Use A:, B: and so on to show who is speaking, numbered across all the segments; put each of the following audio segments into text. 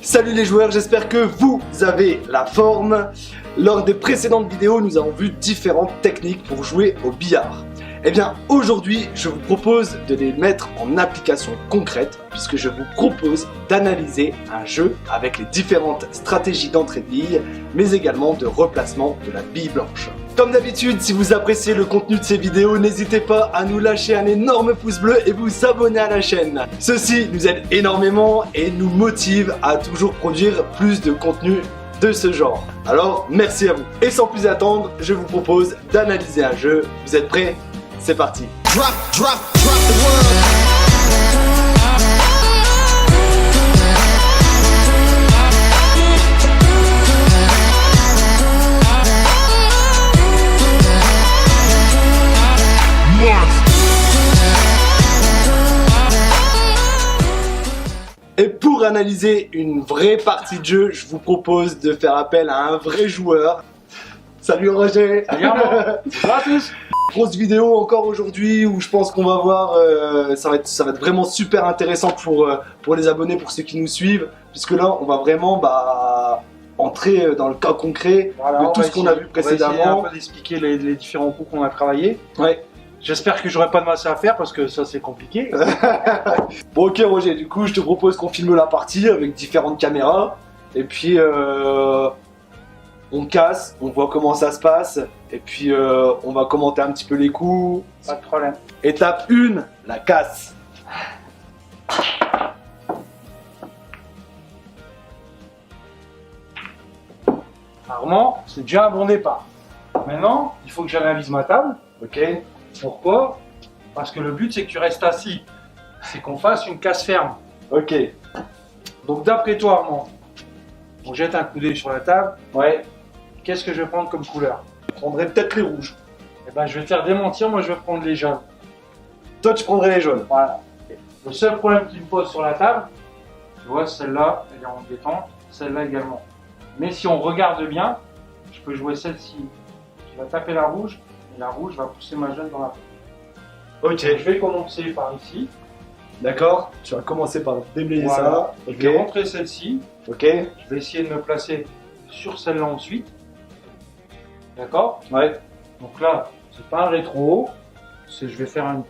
A: Salut les joueurs, j'espère que vous avez la forme. Lors des précédentes vidéos, nous avons vu différentes techniques pour jouer au billard. Eh bien, aujourd'hui, je vous propose de les mettre en application concrète, puisque je vous propose d'analyser un jeu avec les différentes stratégies d'entrée de bille, mais également de replacement de la bille blanche. Comme d'habitude, si vous appréciez le contenu de ces vidéos, n'hésitez pas à nous lâcher un énorme pouce bleu et vous abonner à la chaîne. Ceci nous aide énormément et nous motive à toujours produire plus de contenu de ce genre. Alors, merci à vous. Et sans plus attendre, je vous propose d'analyser un jeu. Vous êtes prêts? C'est parti. Drop the world. Et pour analyser une vraie partie de jeu, je vous propose de faire appel à un vrai joueur. Salut Roger.
B: Salut Armand. Bonjour à tous.
A: Grosse vidéo encore aujourd'hui où je pense qu'on va voir, ça va être vraiment super intéressant pour les abonnés, pour ceux qui nous suivent, puisque là on va vraiment entrer dans le cas concret de tout ce qu'on a vu précédemment.
B: On va essayer un peu d'expliquer les différents coups qu'on a travaillé.
A: Ouais.
B: J'espère que j'aurai pas de masse à faire parce que ça c'est compliqué.
A: Bon ok Roger, du coup je te propose qu'on filme la partie avec différentes caméras et puis on casse, on voit comment ça se passe et puis on va commenter un petit peu les coups.
B: Pas de problème.
A: Étape 1, la casse.
B: Armand, c'est déjà un bon départ. Maintenant, il faut que j'analyse ma table.
A: Ok.
B: Pourquoi? Parce que le but c'est que tu restes assis. C'est qu'on fasse une casse ferme.
A: Ok.
B: Donc d'après toi Armand, on jette un coup d'œil sur la table.
A: Ouais.
B: Qu'est-ce que je vais prendre comme couleur?
A: Je prendrais peut-être les rouges.
B: Eh ben je vais te faire démentir, moi je vais prendre les jaunes.
A: Toi tu prendrais les jaunes.
B: Voilà. Le seul problème qu'il me pose sur la table, tu vois, celle-là, elle est embêtante, celle-là également. Mais si on regarde bien, je peux jouer celle-ci qui va taper la rouge, et la rouge va pousser ma jaune dans la poche.
A: Ok.
B: Je vais commencer par ici.
A: D'accord. Tu vas commencer par déblayer
B: Voilà.
A: ça.
B: Je
A: Ok.
B: vais rentrer celle-ci.
A: Ok.
B: Je vais essayer de me placer sur celle-là ensuite. D'accord?
A: Ouais.
B: Donc là, c'est pas un rétro, je vais faire une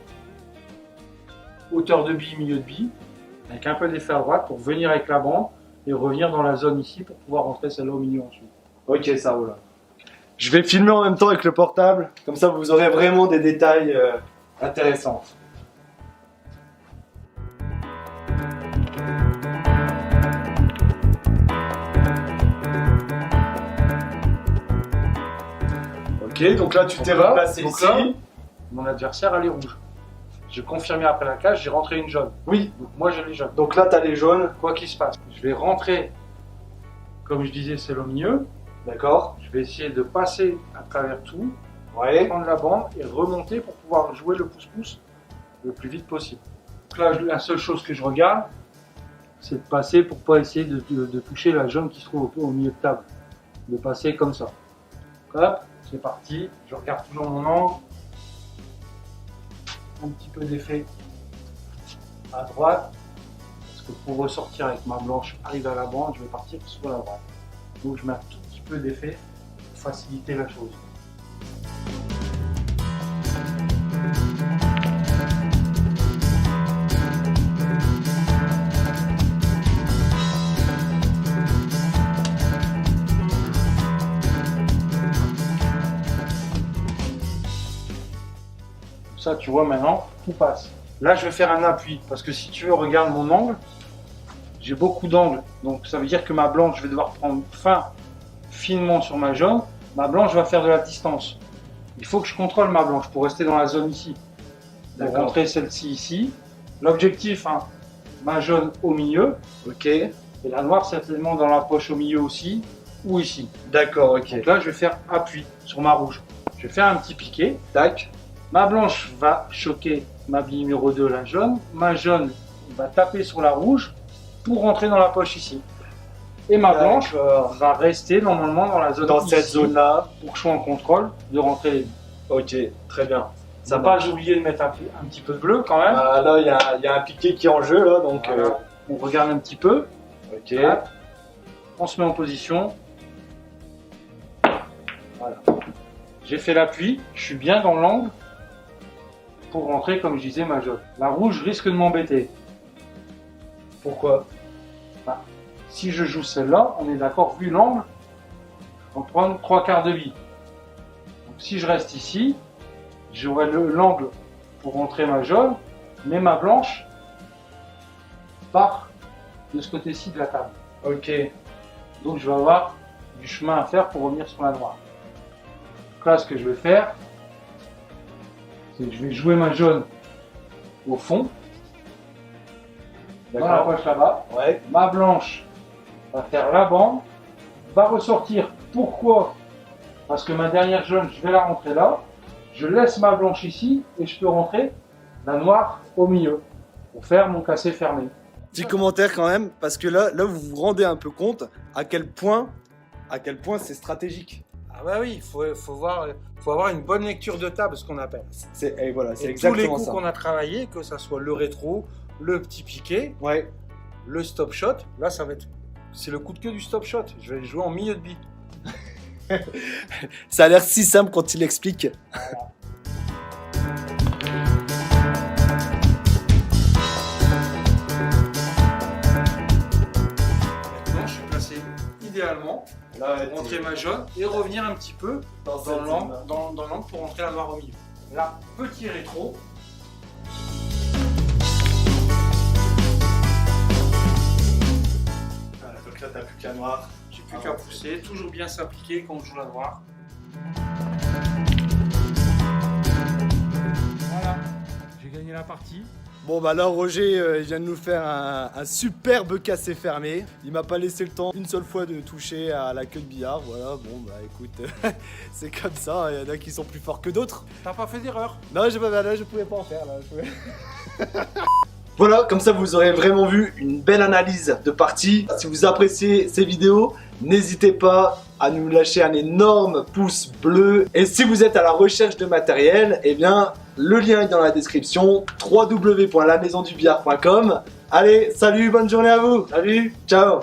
B: hauteur de bille, milieu de bille, avec un peu d'effet à droite pour venir avec la bande et revenir dans la zone ici pour pouvoir rentrer celle-là au milieu ensuite.
A: Ok, ça roule. Je vais filmer en même temps avec le portable, comme ça vous aurez vraiment des détails intéressants. Ok, donc là tu t'es replacé
B: donc
A: ici.
B: là, mon adversaire a les rouges. J'ai confirmé après la cage, j'ai rentré une jaune.
A: Oui.
B: Donc moi j'ai les jaunes.
A: Donc là tu as les jaunes.
B: Quoi qu'il se passe, je vais rentrer, comme je disais, c'est au milieu.
A: D'accord.
B: Je vais essayer de passer à travers tout,
A: Ouais.
B: prendre la bande et remonter pour pouvoir jouer le pouce-pouce le plus vite possible. Donc là, la seule chose que je regarde, c'est de passer pour pas essayer de toucher la jaune qui se trouve au milieu de table. De passer comme ça. Hop, c'est parti. Je regarde toujours mon angle. Un petit peu d'effet à droite. Parce que pour ressortir avec ma blanche, arrive à la bande, je vais partir sur la droite. Donc je mets un tout petit peu d'effet pour faciliter la chose. Ça, tu vois, maintenant, tout passe. Là, je vais faire un appui, parce que si tu veux, regarde mon angle. J'ai beaucoup d'angles, donc ça veut dire que ma blanche, je vais devoir prendre finement sur ma jaune. Ma blanche va faire de la distance. Il faut que je contrôle ma blanche pour rester dans la zone ici. Pour rentrer celle-ci ici. L'objectif, hein, ma jaune au milieu.
A: Ok.
B: Et la noire, certainement dans la poche au milieu aussi, ou ici.
A: D'accord, ok.
B: Donc là, je vais faire appui sur ma rouge. Je vais faire un petit piqué.
A: Tac.
B: Ma blanche va choquer ma bille numéro 2, la jaune. Ma jaune va taper sur la rouge pour rentrer dans la poche ici. Et ma blanche va rester normalement dans la zone
A: dans cette zone-là
B: pour que je sois en contrôle de rentrer les billes.
A: Ok, très bien.
B: Ça va pas, j'ai oublié de mettre un petit peu de bleu quand même.
A: Là, il y a un piqué qui est en jeu, là, donc...
B: Voilà. On regarde un petit peu.
A: Ok.
B: Hop. on se met en position. Voilà. J'ai fait l'appui, je suis bien dans l'angle pour rentrer, comme je disais, ma jaune. La rouge risque de m'embêter.
A: Pourquoi?
B: Si je joue celle-là, on est d'accord, vu l'angle, on va prendre 3/4 de vie. Donc si je reste ici, j'aurai l'angle pour rentrer ma jaune, mais ma blanche part de ce côté-ci de la table.
A: Ok.
B: Donc je vais avoir du chemin à faire pour revenir sur la noire. Donc là, ce que je vais faire, c'est que je vais jouer ma jaune au fond, dans la poche là-bas.
A: Ouais.
B: Ma blanche va faire la bande, va ressortir. Pourquoi? Parce que ma dernière jaune, je vais la rentrer là. Je laisse ma blanche ici et je peux rentrer la noire au milieu pour faire mon cassé fermé.
A: Petit commentaire quand même, parce que là vous vous rendez un peu compte à quel point c'est stratégique.
B: Ah bah oui, il faut avoir une bonne lecture de table, ce qu'on appelle.
A: Et voilà, c'est
B: Et
A: exactement
B: tous les coups
A: ça.
B: qu'on a travaillé, que ça soit le rétro, le petit piqué,
A: Ouais.
B: le stop shot, là ça va être, c'est le coup de queue du stop shot. Je vais le jouer en milieu de bille.
A: Ça a l'air si simple quand il l'explique.
B: Maintenant, je suis placé idéalement
A: Là,
B: pour rentrer ma jaune et revenir un petit peu dans l'angle pour rentrer la noire au milieu. Là, petit rétro.
A: Voilà, donc là t'as plus qu'à noir.
B: J'ai plus qu'à pousser, toujours bien s'appliquer quand on joue la noire. Voilà, j'ai gagné la partie.
A: Bon bah là Roger il vient de nous faire un superbe cassé fermé. Il m'a pas laissé le temps une seule fois de toucher à la queue de billard. Voilà, bon bah écoute, c'est comme ça, il y en a qui sont plus forts que d'autres.
B: T'as pas fait d'erreur?
A: Non, je pouvais pas en faire là. Voilà, comme ça vous aurez vraiment vu une belle analyse de partie. Si vous appréciez ces vidéos, n'hésitez pas à nous lâcher un énorme pouce bleu. Et si vous êtes à la recherche de matériel, eh bien le lien est dans la description, www.lamaisondubillard.com. Allez, salut, bonne journée à vous. Salut, ciao.